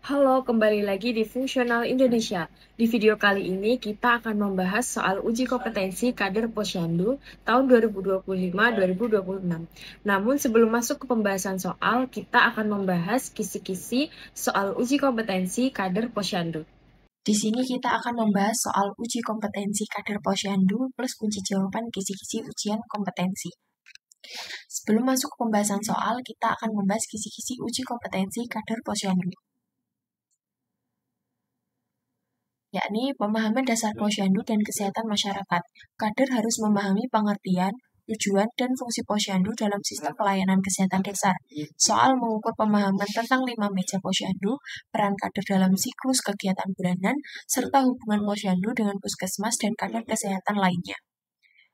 Halo, kembali lagi di Fungsional Indonesia. Di video kali ini kita akan membahas soal uji kompetensi kader Posyandu tahun 2025-2026. Namun sebelum masuk ke pembahasan soal, kita akan membahas kisi-kisi soal uji kompetensi kader Posyandu. Di sini kita akan membahas soal uji kompetensi kader Posyandu plus kunci jawaban kisi-kisi ujian kompetensi. Sebelum masuk ke pembahasan soal, kita akan membahas kisi-kisi uji kompetensi kader Posyandu. Yakni pemahaman dasar Posyandu dan kesehatan masyarakat. Kader harus memahami pengertian, tujuan, dan fungsi Posyandu dalam sistem pelayanan kesehatan dasar. Soal mengukur pemahaman tentang 5 meja Posyandu, peran kader dalam siklus kegiatan bulanan, serta hubungan Posyandu dengan puskesmas dan kader kesehatan lainnya.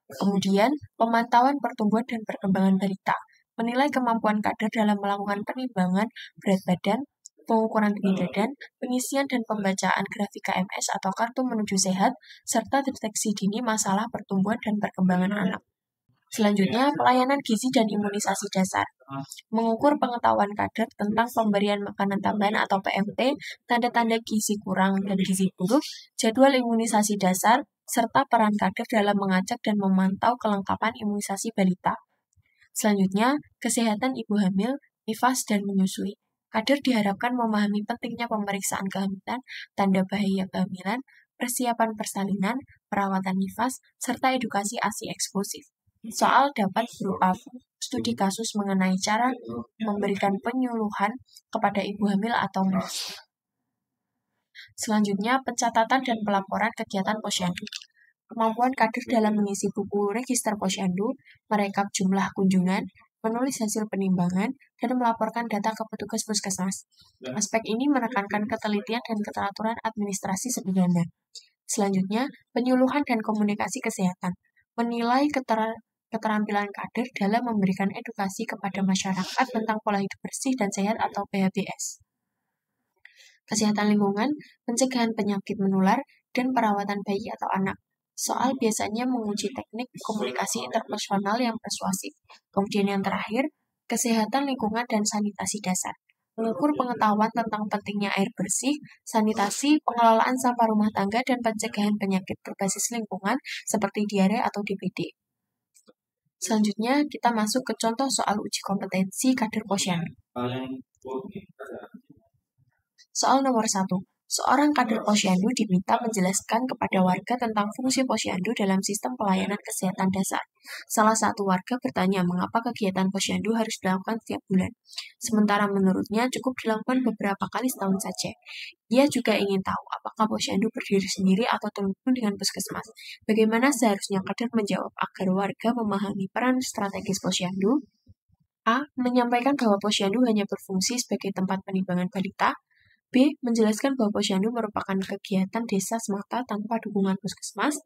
Kemudian, pemantauan pertumbuhan dan perkembangan balita, menilai kemampuan kader dalam melakukan penimbangan berat badan, pengukuran tinggi badan, pengisian dan pembacaan grafik KMS atau kartu menuju sehat, serta deteksi dini masalah pertumbuhan dan perkembangan anak. Selanjutnya, pelayanan gizi dan imunisasi dasar. Mengukur pengetahuan kader tentang pemberian makanan tambahan atau PMT, tanda-tanda gizi kurang dan gizi buruk, jadwal imunisasi dasar, serta peran kader dalam mengajak dan memantau kelengkapan imunisasi balita. Selanjutnya, kesehatan ibu hamil, nifas, dan menyusui. Kader diharapkan memahami pentingnya pemeriksaan kehamilan, tanda bahaya kehamilan, persiapan persalinan, perawatan nifas, serta edukasi ASI eksklusif. Soal dapat berupa studi kasus mengenai cara memberikan penyuluhan kepada ibu hamil atau menyusui. Selanjutnya, pencatatan dan pelaporan kegiatan Posyandu. Kemampuan kader dalam mengisi buku register Posyandu, merekap jumlah kunjungan, menulis hasil penimbangan, dan melaporkan data ke petugas puskesmas. Aspek ini menekankan ketelitian dan keteraturan administrasi sederhana. Selanjutnya, penyuluhan dan komunikasi kesehatan. Menilai keterampilan kader dalam memberikan edukasi kepada masyarakat tentang pola hidup bersih dan sehat atau PHBS. Kesehatan lingkungan, pencegahan penyakit menular, dan perawatan bayi atau anak. Soal biasanya menguji teknik komunikasi interpersonal yang persuasif. Kemudian yang terakhir, kesehatan lingkungan dan sanitasi dasar. Mengukur pengetahuan tentang pentingnya air bersih, sanitasi, pengelolaan sampah rumah tangga, dan pencegahan penyakit berbasis lingkungan seperti diare atau DBD. Selanjutnya, kita masuk ke contoh soal uji kompetensi kader Posyandu. Soal nomor 1. Seorang kader Posyandu diminta menjelaskan kepada warga tentang fungsi Posyandu dalam sistem pelayanan kesehatan dasar. Salah satu warga bertanya mengapa kegiatan Posyandu harus dilakukan setiap bulan. Sementara menurutnya cukup dilakukan beberapa kali setahun saja. Ia juga ingin tahu apakah Posyandu berdiri sendiri atau terhubung dengan puskesmas. Bagaimana seharusnya kader menjawab agar warga memahami peran strategis Posyandu? A. Menyampaikan bahwa Posyandu hanya berfungsi sebagai tempat penimbangan balita. B. Menjelaskan bahwa Posyandu merupakan kegiatan desa semata tanpa dukungan puskesmas.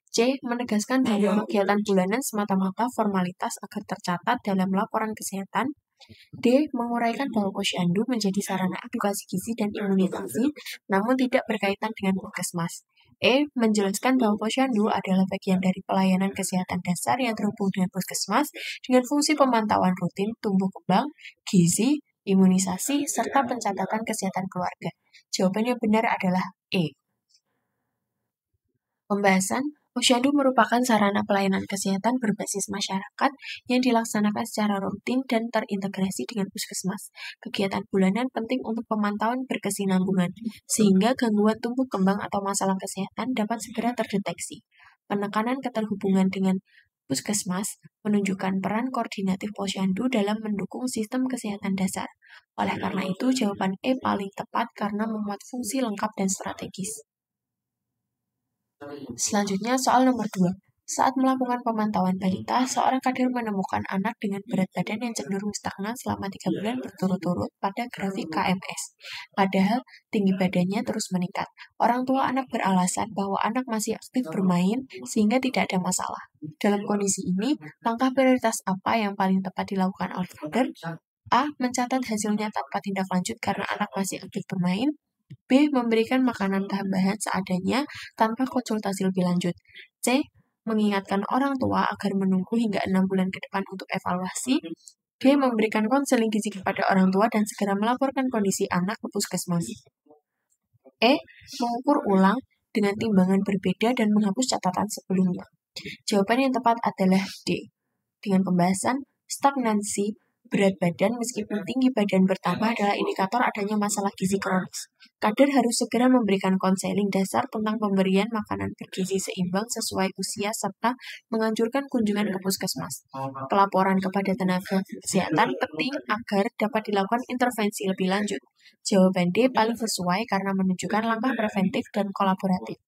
C. Menegaskan bahwa kegiatan bulanan semata-mata formalitas agar tercatat dalam laporan kesehatan. D. Menguraikan bahwa Posyandu menjadi sarana edukasi gizi dan imunisasi, namun tidak berkaitan dengan puskesmas. E. Menjelaskan bahwa Posyandu adalah bagian dari pelayanan kesehatan dasar yang terhubung dengan puskesmas dengan fungsi pemantauan rutin tumbuh kembang, gizi, imunisasi, serta pencatatan kesehatan keluarga. Jawaban yang benar adalah E. Pembahasan, Posyandu merupakan sarana pelayanan kesehatan berbasis masyarakat yang dilaksanakan secara rutin dan terintegrasi dengan puskesmas. Kegiatan bulanan penting untuk pemantauan berkesinambungan, sehingga gangguan tumbuh kembang atau masalah kesehatan dapat segera terdeteksi. Penekanan keterhubungan dengan puskesmas menunjukkan peran koordinatif Posyandu dalam mendukung sistem kesehatan dasar. Oleh karena itu, jawaban E paling tepat karena memuat fungsi lengkap dan strategis. Selanjutnya, soal nomor 2. Saat melakukan pemantauan balita, seorang kader menemukan anak dengan berat badan yang cenderung stagnan selama 3 bulan berturut-turut pada grafik KMS. Padahal, tinggi badannya terus meningkat. Orang tua anak beralasan bahwa anak masih aktif bermain sehingga tidak ada masalah. Dalam kondisi ini, langkah prioritas apa yang paling tepat dilakukan oleh kader? A. Mencatat hasilnya tanpa tindak lanjut karena anak masih aktif bermain. B. Memberikan makanan tambahan seadanya tanpa konsultasi lebih lanjut. C. Mengingatkan orang tua agar menunggu hingga 6 bulan ke depan untuk evaluasi. D. Memberikan konseling gizi kepada orang tua dan segera melaporkan kondisi anak ke puskesmas. E. Mengukur ulang dengan timbangan berbeda dan menghapus catatan sebelumnya. Jawaban yang tepat adalah D. Dengan pembahasan, stagnansi berat badan meskipun tinggi badan bertambah adalah indikator adanya masalah gizi kronis. Kader harus segera memberikan konseling dasar tentang pemberian makanan bergizi seimbang sesuai usia serta menganjurkan kunjungan ke puskesmas. Pelaporan kepada tenaga kesehatan penting agar dapat dilakukan intervensi lebih lanjut. Jawaban D paling sesuai karena menunjukkan langkah preventif dan kolaboratif.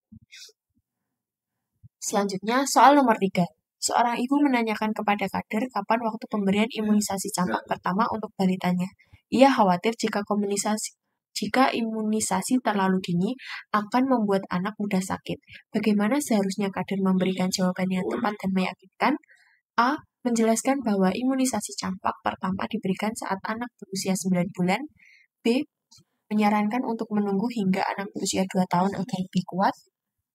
Selanjutnya, soal nomor 3. Seorang ibu menanyakan kepada kader kapan waktu pemberian imunisasi campak pertama untuk balitanya. Ia khawatir jika imunisasi terlalu dini akan membuat anak mudah sakit. Bagaimana seharusnya kader memberikan jawaban yang tepat dan meyakinkan? A. Menjelaskan bahwa imunisasi campak pertama diberikan saat anak berusia 9 bulan. B. Menyarankan untuk menunggu hingga anak berusia 2 tahun agar lebih kuat.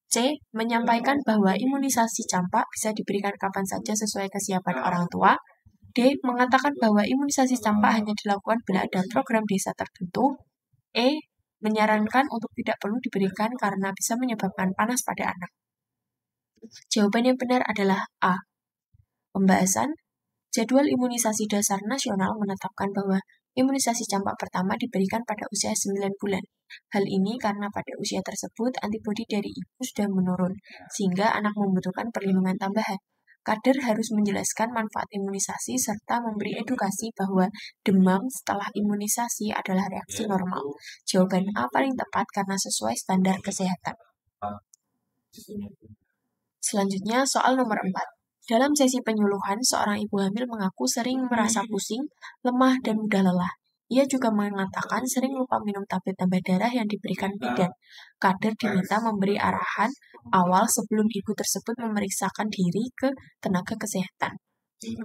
C. Menyampaikan bahwa imunisasi campak bisa diberikan kapan saja sesuai kesiapan orang tua. D. Mengatakan bahwa imunisasi campak hanya dilakukan bila ada program desa tertentu. E. Menyarankan untuk tidak perlu diberikan karena bisa menyebabkan panas pada anak. Jawaban yang benar adalah A. Pembahasan, jadwal imunisasi dasar nasional menetapkan bahwa imunisasi campak pertama diberikan pada usia 9 bulan. Hal ini karena pada usia tersebut antibodi dari ibu sudah menurun, sehingga anak membutuhkan perlindungan tambahan. Kader harus menjelaskan manfaat imunisasi serta memberi edukasi bahwa demam setelah imunisasi adalah reaksi normal. Jawaban A paling tepat karena sesuai standar kesehatan. Selanjutnya, soal nomor 4. Dalam sesi penyuluhan, seorang ibu hamil mengaku sering merasa pusing, lemah, dan mudah lelah. Ia juga mengatakan sering lupa minum tablet tambah darah yang diberikan bidan. Kader diminta memberi arahan awal sebelum ibu tersebut memeriksakan diri ke tenaga kesehatan.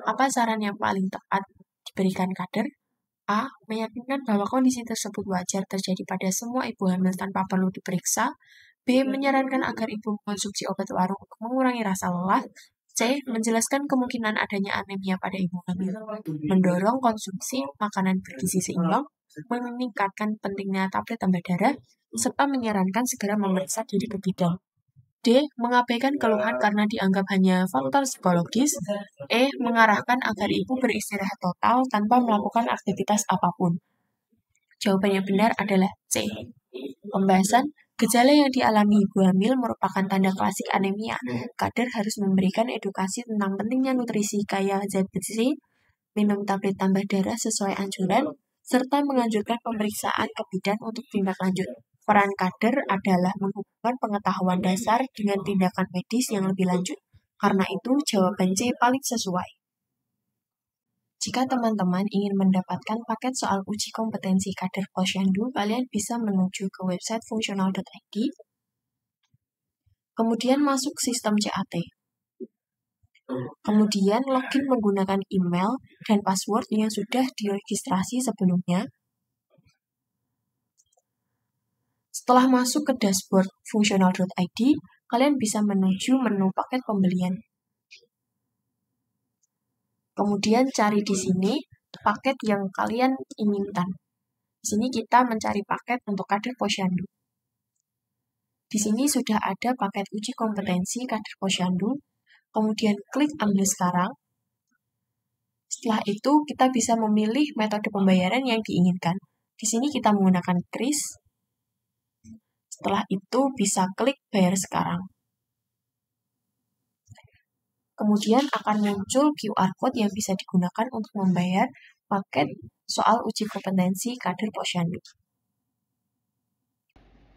Apa saran yang paling tepat diberikan kader? A. Meyakinkan bahwa kondisi tersebut wajar terjadi pada semua ibu hamil tanpa perlu diperiksa. B. Menyarankan agar ibu mengkonsumsi obat warung untuk mengurangi rasa lelah. C. Menjelaskan kemungkinan adanya anemia pada ibu hamil, mendorong konsumsi makanan bergizi seimbang, meningkatkan pentingnya tablet tambah darah, serta menyarankan segera memeriksa diri ke bidan. D. Mengabaikan keluhan karena dianggap hanya faktor psikologis. E. Mengarahkan agar ibu beristirahat total tanpa melakukan aktivitas apapun. Jawaban yang benar adalah C. Pembahasan, gejala yang dialami ibu hamil merupakan tanda klasik anemia. Kader harus memberikan edukasi tentang pentingnya nutrisi kaya zat besi, minum tablet tambah darah sesuai anjuran, serta menganjurkan pemeriksaan ke bidan untuk tindak lanjut. Peran kader adalah menghubungkan pengetahuan dasar dengan tindakan medis yang lebih lanjut. Karena itu, jawaban C paling sesuai. Jika teman-teman ingin mendapatkan paket soal uji kompetensi kader Posyandu, kalian bisa menuju ke website fungsional.id, kemudian masuk sistem CAT. Kemudian login menggunakan email dan password yang sudah diregistrasi sebelumnya. Setelah masuk ke dashboard fungsional.id, kalian bisa menuju menu paket pembelian. Kemudian cari di sini paket yang kalian inginkan. Di sini kita mencari paket untuk kader Posyandu. Di sini sudah ada paket uji kompetensi kader Posyandu. Kemudian klik ambil sekarang. Setelah itu kita bisa memilih metode pembayaran yang diinginkan. Di sini kita menggunakan kris. Setelah itu bisa klik bayar sekarang. Kemudian akan muncul QR Code yang bisa digunakan untuk membayar paket soal uji kompetensi kader Posyandu.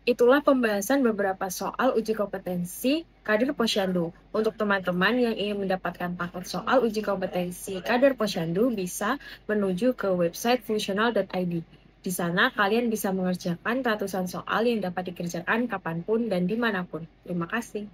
Itulah pembahasan beberapa soal uji kompetensi kader Posyandu. Untuk teman-teman yang ingin mendapatkan paket soal uji kompetensi kader Posyandu bisa menuju ke website fungsional.id. Di sana kalian bisa mengerjakan ratusan soal yang dapat dikerjakan kapanpun dan dimanapun. Terima kasih.